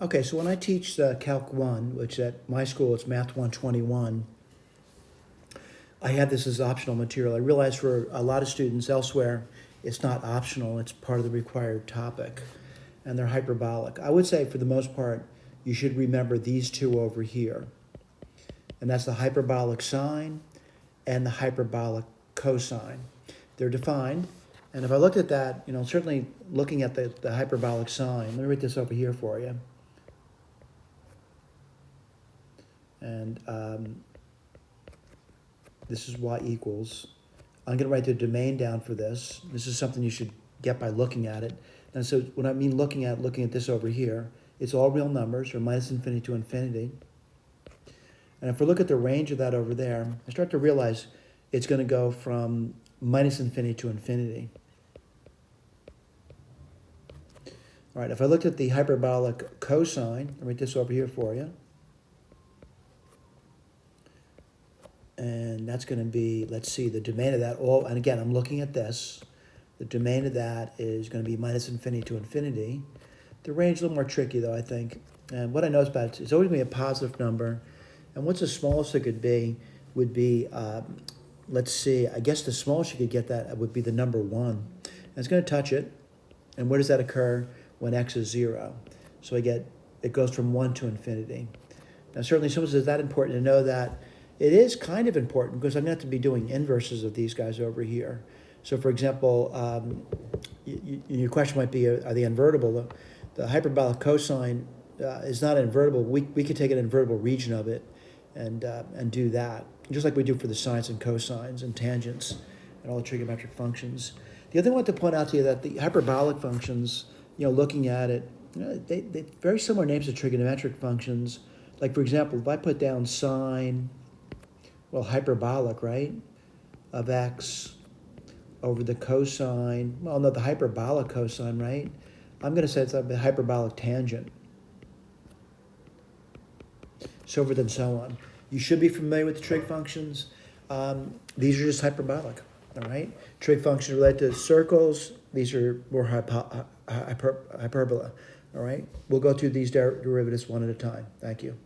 Okay, so when I teach Calc 1, which at my school it's Math 121, I have this as optional material. I realize for a lot of students elsewhere, it's not optional, it's part of the required topic, and they're hyperbolic. I would say for the most part, you should remember these two over here, and that's the hyperbolic sine and the hyperbolic cosine. They're defined, and if I looked at that, certainly looking at the hyperbolic sine, let me write this over here for you. And this is y equals. I'm going to write the domain down for this. This is something you should get by looking at it. And so when I mean looking at this over here, it's all real numbers, from minus infinity to infinity. And if we look at the range of that over there, I start to realize it's going to go from minus infinity to infinity. All right, if I looked at the hyperbolic cosine, I'll write this over here for you. And that's going to be, let's see, the domain of that, and again, I'm looking at this. The domain of that is going to be minus infinity to infinity. The range is a little more tricky, though, I think. And what I notice about it, it's always going to be a positive number. And what's the smallest it could be would be, let's see, I guess the smallest you could get that would be the number 1. And it's going to touch it. And where does that occur? When x is 0. So it goes from 1 to infinity. Now, certainly someone says, is that important to know that? It is kind of important because I'm going to have to be doing inverses of these guys over here. So, for example, your question might be, are they invertible? The hyperbolic cosine is not invertible. We could take an invertible region of it and do that, just like we do for the sines and cosines and tangents and all the trigonometric functions. The other thing I want to point out to you that the hyperbolic functions, looking at it, they very similar names to trigonometric functions. Like, for example, if I put down sine, hyperbolic, right, of x over the cosine, the hyperbolic cosine, right? I'm going to say it's a hyperbolic tangent. So forth and so on. You should be familiar with the trig functions. These are just hyperbolic, all right? Trig functions relate to circles. These are more hyperbola, all right? We'll go through these derivatives one at a time. Thank you.